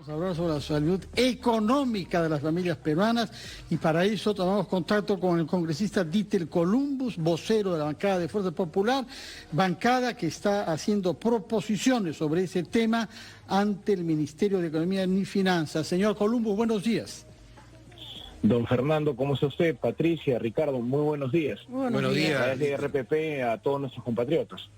Vamos a hablar sobre la salud económica de las familias peruanas y para eso tomamos contacto con el congresista Dieter Columbus, vocero de la bancada de Fuerza Popular, bancada que está haciendo proposiciones sobre ese tema ante el Ministerio de Economía y Finanzas. Señor Columbus, buenos días. Don Fernando, ¿cómo está usted? Patricia, Ricardo, muy buenos días. Buenos días. Desde RPP a todos nuestros compatriotas.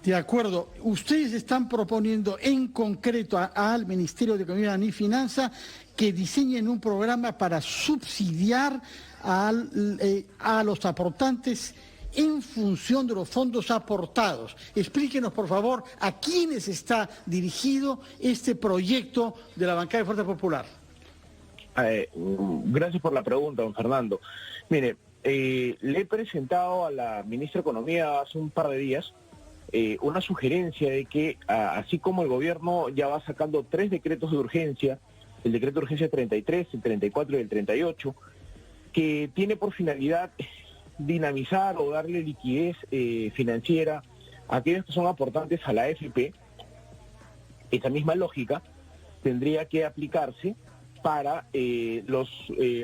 De acuerdo. Ustedes están proponiendo en concreto al Ministerio de Economía y Finanzas que diseñen un programa para subsidiar a los aportantes en función de los fondos aportados. Explíquenos, por favor, a quiénes está dirigido este proyecto de la bancada de Fuerza Popular. Gracias por la pregunta, don Fernando. Mire, le he presentado a la ministra de Economía hace un par de días una sugerencia de que, así como el gobierno ya va sacando 3 decretos de urgencia, el decreto de urgencia 33, el 34 y el 38, que tiene por finalidad dinamizar o darle liquidez financiera a aquellos que son aportantes a la AFP, esa misma lógica tendría que aplicarse para los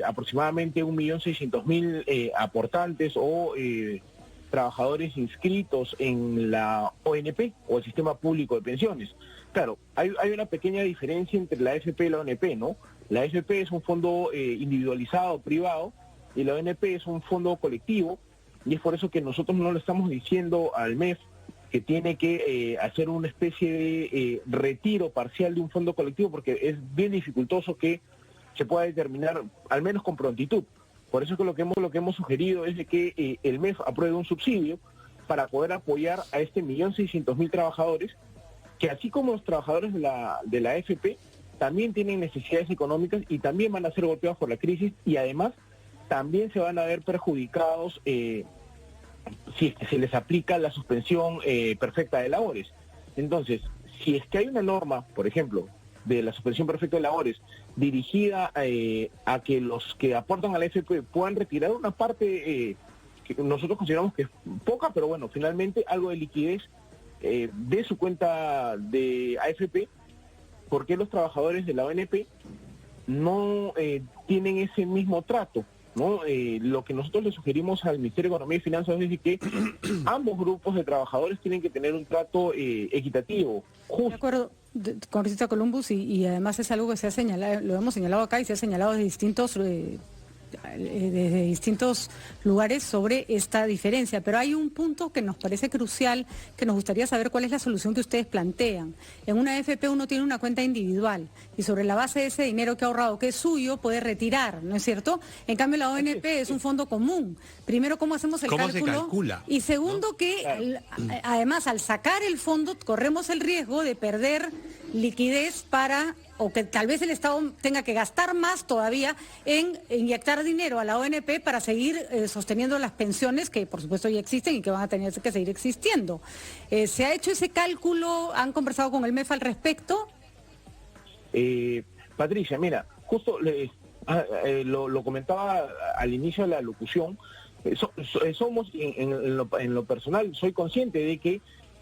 aproximadamente 1.600.000 aportantes o trabajadores inscritos en la ONP o el Sistema Público de Pensiones. Claro, hay una pequeña diferencia entre la AFP y la ONP, ¿no? La AFP es un fondo individualizado, privado, y la ONP es un fondo colectivo, y es por eso que nosotros no le estamos diciendo al MEF que tiene que hacer una especie de retiro parcial de un fondo colectivo, porque es bien dificultoso que se pueda determinar, al menos con prontitud. Por eso es que lo que hemos sugerido es de que el MEF apruebe un subsidio para poder apoyar a este 1.600.000 trabajadores, que así como los trabajadores de la AFP, también tienen necesidades económicas y también van a ser golpeados por la crisis, y además también se van a ver perjudicados si es que se les aplica la suspensión perfecta de labores. Entonces, si es que hay una norma, por ejemplo, de la suspensión perfecta de labores dirigida a que los que aportan a la AFP puedan retirar una parte que nosotros consideramos que es poca, pero bueno, finalmente algo de liquidez de su cuenta de AFP, ¿por qué los trabajadores de la ONP no tienen ese mismo trato? ¿No? Lo que nosotros le sugerimos al Ministerio de Economía y Finanzas es decir que ambos grupos de trabajadores tienen que tener un trato equitativo, justo. De acuerdo, congresista Columbus, y además es algo que se ha señalado, lo hemos señalado acá y se ha señalado desde distintos lugares sobre esta diferencia, pero hay un punto que nos parece crucial, que nos gustaría saber cuál es la solución que ustedes plantean. En una AFP uno tiene una cuenta individual y sobre la base de ese dinero que ha ahorrado, que es suyo, puede retirar, ¿no es cierto? En cambio la ONP es un fondo común. Primero, ¿cómo hacemos el cálculo? ¿Cómo se calcula? Y segundo, que además al sacar el fondo corremos el riesgo de perder liquidez o que tal vez el Estado tenga que gastar más todavía en inyectar dinero a la ONP para seguir sosteniendo las pensiones que por supuesto ya existen y que van a tener que seguir existiendo. ¿Se ha hecho ese cálculo? ¿Han conversado con el MEF al respecto? Patricia, mira, justo lo comentaba al inicio de la locución, somos en lo personal, soy consciente de que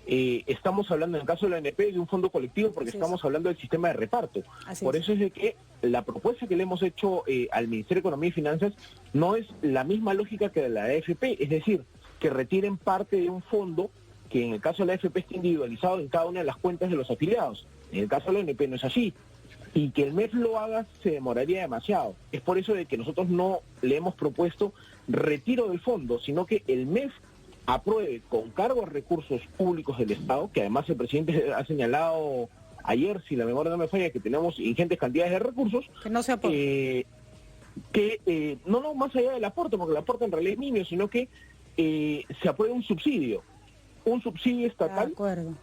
estamos hablando en el caso de la ONP de un fondo colectivo porque estamos hablando del sistema de reparto. Por eso es de que la propuesta que le hemos hecho al Ministerio de Economía y Finanzas no es la misma lógica que la AFP, es decir, que retiren parte de un fondo que en el caso de la AFP está individualizado en cada una de las cuentas de los afiliados. En el caso de la ONP no es así. Y que el MEF lo haga se demoraría demasiado. Es por eso de que nosotros no le hemos propuesto retiro del fondo, sino que el MEF apruebe con cargo a recursos públicos del Estado, que además el presidente ha señalado ayer, si la memoria no me falla, que tenemos ingentes cantidades de recursos, que no se aporte. No más allá del aporte, porque el aporte en realidad es mínimo, sino que se apruebe un subsidio estatal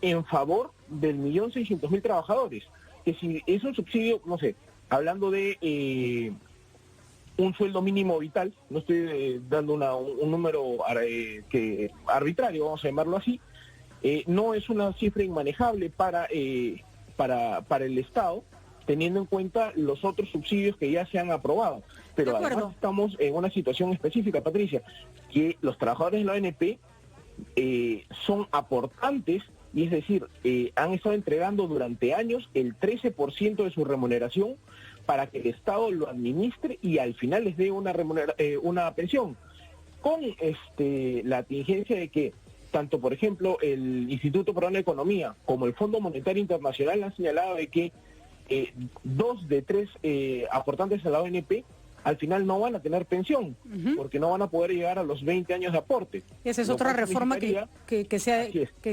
en favor del 1.600.000 trabajadores, que si es un subsidio, no sé, hablando de un sueldo mínimo vital, no estoy dando un número arbitrario, vamos a llamarlo así, no es una cifra inmanejable para el Estado, teniendo en cuenta los otros subsidios que ya se han aprobado. Pero además estamos en una situación específica, Patricia, que los trabajadores de la ONP son aportantes y es decir, han estado entregando durante años el 13% de su remuneración para que el Estado lo administre y al final les dé una pensión, con la tingencia de que tanto, por ejemplo, el Instituto Peruano de Economía como el Fondo Monetario Internacional han señalado de que 2 de 3 aportantes a la ONP al final no van a tener pensión, porque no van a poder llegar a los 20 años de aporte. Esa es otra reforma que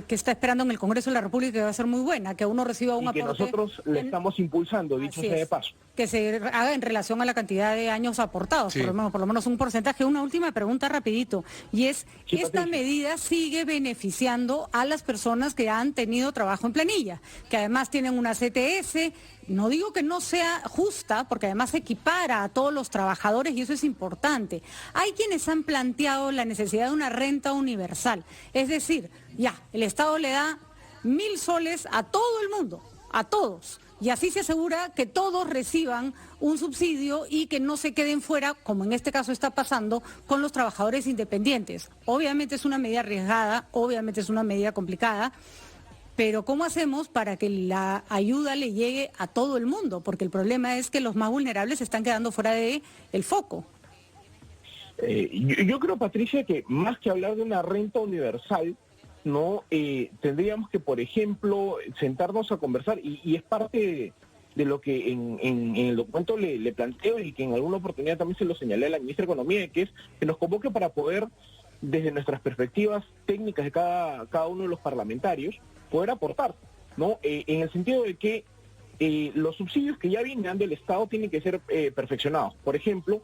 está esperando en el Congreso de la República, que va a ser muy buena, que uno reciba un aporte. Que nosotros le estamos impulsando, dicho sea de paso. Que se haga en relación a la cantidad de años aportados, por lo menos un porcentaje. Una última pregunta rapidito, y es, ¿esta medida sigue beneficiando a las personas que han tenido trabajo en planilla, que además tienen una CTS? No digo que no sea justa, porque además equipara a todos los trabajadores y eso es importante. Hay quienes han planteado la necesidad de una renta universal, es decir, ya, el Estado le da 1.000 soles a todo el mundo, a todos, y así se asegura que todos reciban un subsidio y que no se queden fuera, como en este caso está pasando, con los trabajadores independientes. Obviamente es una medida arriesgada, obviamente es una medida complicada, pero ¿cómo hacemos para que la ayuda le llegue a todo el mundo? Porque el problema es que los más vulnerables se están quedando fuera del foco. Yo creo, Patricia, que más que hablar de una renta universal, no tendríamos que, por ejemplo, sentarnos a conversar, y es parte de lo que en el documento le planteo y que en alguna oportunidad también se lo señalé a la ministra de Economía, que es que nos convoque para poder, desde nuestras perspectivas técnicas de cada uno de los parlamentarios, poder aportar, ¿no? En el sentido de que los subsidios que ya viene dando el Estado tienen que ser perfeccionados. Por ejemplo,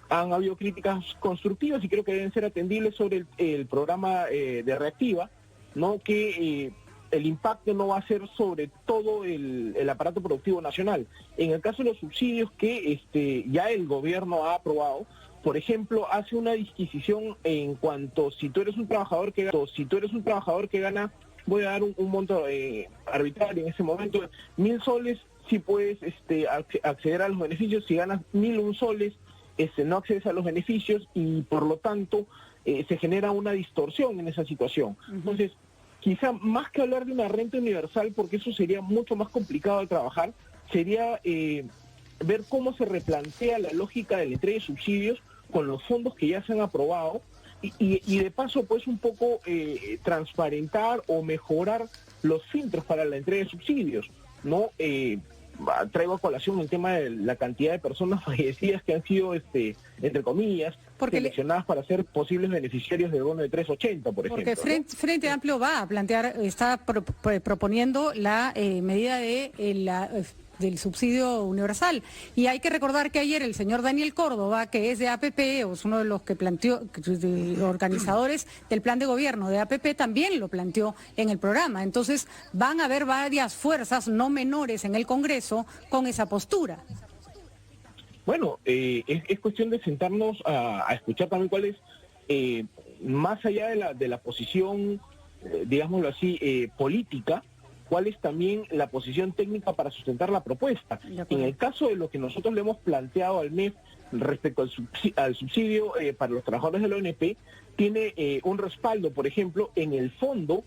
han habido críticas constructivas y creo que deben ser atendibles sobre el programa de Reactiva, ¿no? Que el impacto no va a ser sobre todo el aparato productivo nacional. En el caso de los subsidios que ya el gobierno ha aprobado, por ejemplo, hace una disquisición en cuanto si tú eres un trabajador que gana, voy a dar un monto arbitrario en ese momento, 1.000 soles, si puedes acceder a los beneficios. Si ganas 1.001 soles, no accedes a los beneficios y por lo tanto se genera una distorsión en esa situación. Entonces, quizá más que hablar de una renta universal, porque eso sería mucho más complicado de trabajar, sería ver cómo se replantea la lógica de la entrega de subsidios con los fondos que ya se han aprobado y de paso pues un poco transparentar o mejorar los filtros para la entrega de subsidios, ¿no? Traigo a colación el tema de la cantidad de personas fallecidas que han sido, entre comillas, seleccionadas para ser posibles beneficiarios del bono de 380, por ejemplo. Porque Frente Amplio va a plantear, está proponiendo la medida del subsidio universal. Y hay que recordar que ayer el señor Daniel Córdoba, que es de APP, o es uno de los que planteó, de los organizadores del plan de gobierno de APP, también lo planteó en el programa. Entonces van a haber varias fuerzas no menores en el Congreso con esa postura. Bueno, es cuestión de sentarnos a escuchar también cuál es, más allá de la posición, digámoslo así, política, cuál es también la posición técnica para sustentar la propuesta. En el caso de lo que nosotros le hemos planteado al MEF respecto al subsidio para los trabajadores de la ONP, tiene un respaldo, por ejemplo, en el fondo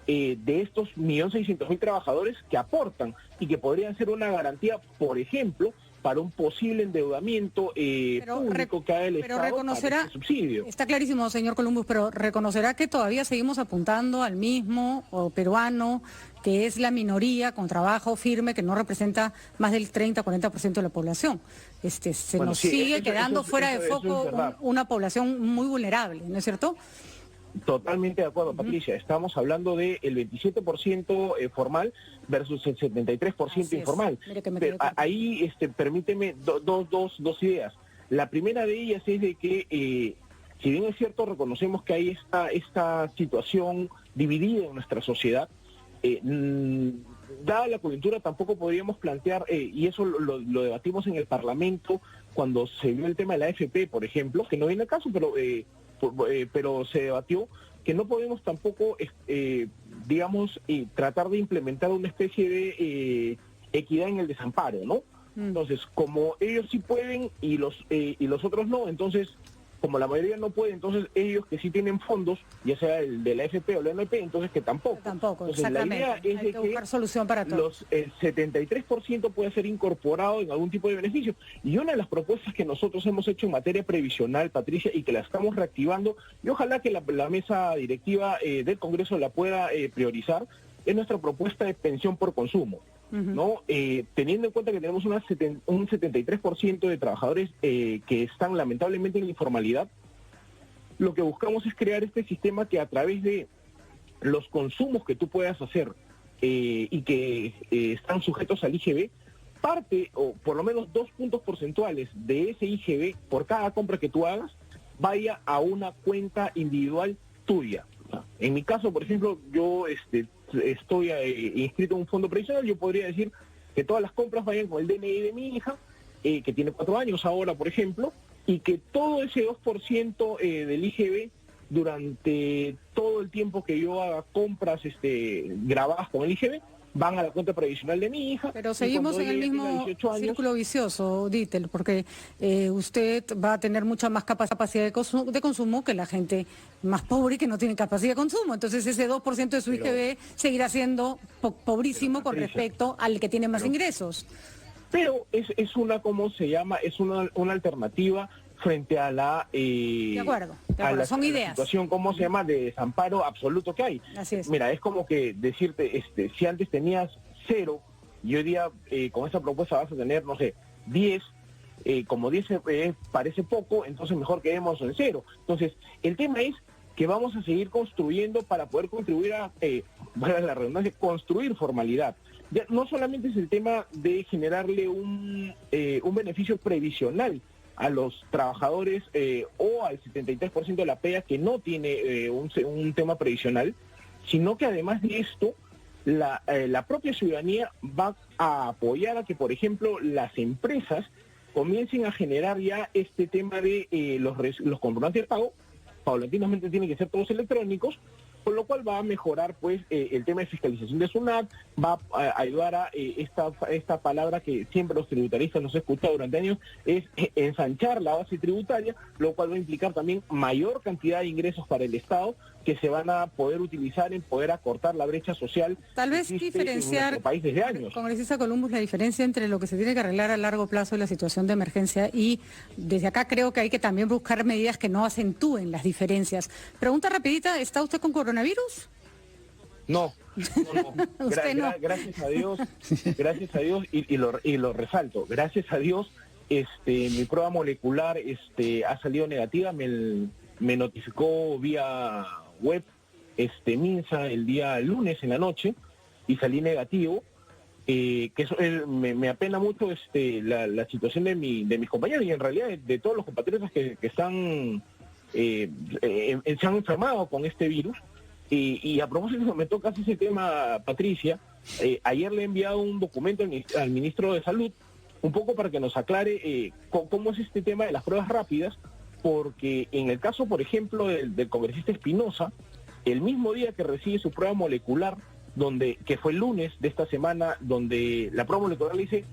de estos 1.600.000 trabajadores que aportan y que podrían ser una garantía, por ejemplo, para un posible endeudamiento público que haga el Estado para ese subsidio. Está clarísimo, señor Columbus, pero reconocerá que todavía seguimos apuntando al mismo peruano, que es la minoría con trabajo firme, que no representa más del 30-40% de la población. Nos sigue quedando fuera de foco una población muy vulnerable, ¿no es cierto? Totalmente de acuerdo, Patricia. Estamos hablando del 27% formal versus el 73% informal. Pero ahí permíteme dos ideas. La primera de ellas es de que, si bien es cierto, reconocemos que hay esta situación dividida en nuestra sociedad, dada la coyuntura tampoco podríamos plantear, y eso lo debatimos en el Parlamento cuando se vio el tema de la AFP, por ejemplo, que no viene al caso, pero se debatió que no podemos tampoco, tratar de implementar una especie de equidad en el desamparo, ¿no? Entonces, como ellos sí pueden y los otros no, entonces como la mayoría no puede, entonces ellos que sí tienen fondos, ya sea el de la AFP o la ANP, entonces que tampoco. Tampoco, entonces, exactamente. La idea es hay que buscar solución para todos. El 73% puede ser incorporado en algún tipo de beneficio. Y una de las propuestas que nosotros hemos hecho en materia previsional, Patricia, y que la estamos reactivando, y ojalá que la mesa directiva del Congreso la pueda priorizar, es nuestra propuesta de pensión por consumo. ¿No? Teniendo en cuenta que tenemos un 73% de trabajadores que están lamentablemente en la informalidad, lo que buscamos es crear este sistema que a través de los consumos que tú puedas hacer y que están sujetos al IGB, parte o por lo menos 2 puntos porcentuales de ese IGB por cada compra que tú hagas vaya a una cuenta individual tuya. En mi caso, por ejemplo, yo estoy inscrito en un fondo previsional. Yo podría decir que todas las compras vayan con el DNI de mi hija, que tiene 4 años ahora, por ejemplo, y que todo ese 2% del IGB durante todo el tiempo que yo haga compras grabadas con el IGB van a la cuenta previsional de mi hija. Pero seguimos en el mismo círculo vicioso, Dittel, porque usted va a tener mucha más capacidad de consumo que la gente más pobre y que no tiene capacidad de consumo. Entonces ese 2% de su IGB seguirá siendo pobrísimo con respecto al que tiene más ingresos. Pero es una, ¿cómo se llama? Es una alternativa frente a la de acuerdo, son ideas. La situación, ¿cómo se llama?, de desamparo absoluto que hay. Así es. Mira, es como que decirte, si antes tenías 0 y hoy día con esta propuesta vas a tener, no sé, 10, como 10 parece poco, entonces mejor quedemos en 0. Entonces, el tema es que vamos a seguir construyendo para poder contribuir a, valga la redundancia, construir formalidad. Ya, no solamente es el tema de generarle un beneficio previsional a los trabajadores o al 73% de la PEA que no tiene un tema previsional, sino que además de esto, la propia ciudadanía va a apoyar a que, por ejemplo, las empresas comiencen a generar ya este tema de los comprobantes de pago. Paulatinamente tienen que ser todos electrónicos, con lo cual va a mejorar pues el tema de fiscalización de SUNAT, va a ayudar a esta palabra que siempre los tributaristas nos han escuchado durante años, es ensanchar la base tributaria, lo cual va a implicar también mayor cantidad de ingresos para el Estado que se van a poder utilizar en poder acortar la brecha social. Tal vez diferenciar, en país desde años. Congresista Columbus, la diferencia entre lo que se tiene que arreglar a largo plazo en la situación de emergencia y desde acá creo que hay que también buscar medidas que no acentúen las diferencias. Pregunta rapidita, ¿está usted con coronavirus? No. Usted no. Gracias a Dios, y lo resalto, gracias a Dios, mi prueba molecular ha salido negativa, me notificó vía web MINSA el día lunes en la noche y salí negativo, que eso me apena mucho la situación de mis compañeros y en realidad de todos los compatriotas que están se han enfermado con este virus. Y a propósito, me toca ese tema, Patricia, ayer le he enviado un documento al ministro de Salud, un poco para que nos aclare cómo es este tema de las pruebas rápidas, porque en el caso, por ejemplo, del congresista Espinosa, el mismo día que recibe su prueba molecular, que fue el lunes de esta semana, donde la prueba molecular le dice,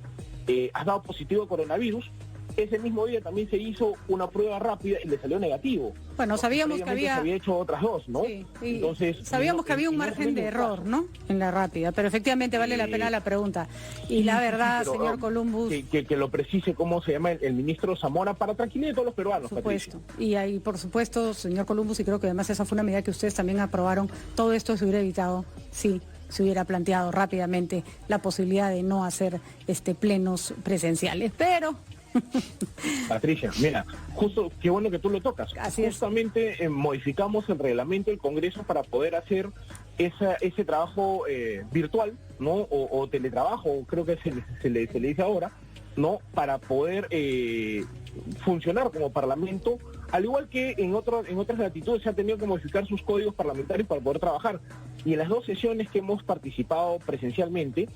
has dado positivo a coronavirus, ese mismo día también se hizo una prueba rápida y le salió negativo. Bueno, sabíamos que se había hecho otras dos, ¿no? Sí, entonces sabíamos que había un margen de error, ¿no? En la rápida, pero efectivamente vale la pena la pregunta. Y la verdad, pero, señor Columbus... Que lo precise cómo se llama el ministro Zamora para tranquilidad de todos los peruanos, por supuesto. Patricia. Y ahí, por supuesto, señor Columbus, y creo que además esa fue una medida que ustedes también aprobaron, todo esto se hubiera evitado, sí, se hubiera planteado rápidamente la posibilidad de no hacer plenos presenciales, pero... Patricia, mira, justo, qué bueno que tú lo tocas. Justamente modificamos el reglamento del Congreso para poder hacer ese trabajo virtual, ¿no? O teletrabajo, creo que se le dice ahora, ¿no? Para poder funcionar como Parlamento, al igual que en otras latitudes se ha tenido que modificar sus códigos parlamentarios para poder trabajar. Y en las 2 sesiones que hemos participado presencialmente,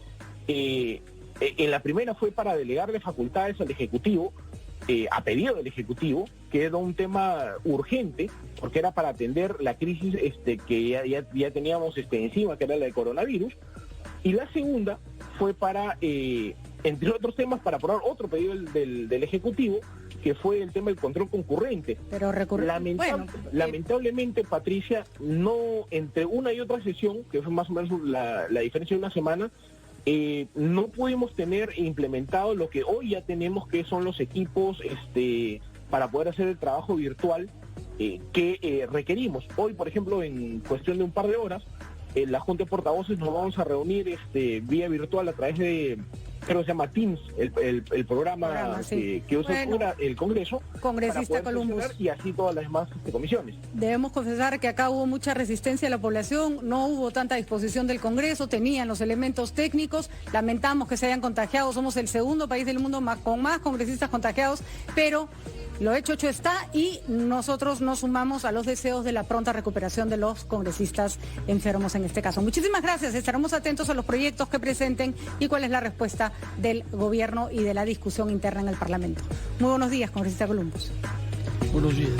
en la primera fue para delegarle facultades al Ejecutivo, a pedido del Ejecutivo, que era un tema urgente, porque era para atender la crisis que ya teníamos encima, que era la de coronavirus. Y la segunda fue para, entre otros temas, para aprobar otro pedido del Ejecutivo, que fue el tema del control concurrente. Pero lamentablemente, Patricia, no entre una y otra sesión, que fue más o menos la diferencia de una semana, no pudimos tener implementado lo que hoy ya tenemos, que son los equipos para poder hacer el trabajo virtual que requerimos. Hoy, por ejemplo, en cuestión de un par de horas, la Junta de Portavoces nos vamos a reunir vía virtual a través de, creo que se llama Teams, el programa sí. que usa el Congreso. Congresista Columbus. Y así todas las demás comisiones. Debemos confesar que acá hubo mucha resistencia de la población, no hubo tanta disposición del Congreso, tenían los elementos técnicos, lamentamos que se hayan contagiado, somos el segundo país del mundo con más congresistas contagiados, pero lo hecho está, y nosotros nos sumamos a los deseos de la pronta recuperación de los congresistas enfermos en este caso. Muchísimas gracias, estaremos atentos a los proyectos que presenten y cuál es la respuesta del gobierno y de la discusión interna en el Parlamento. Muy buenos días, congresista Columbus. Buenos días.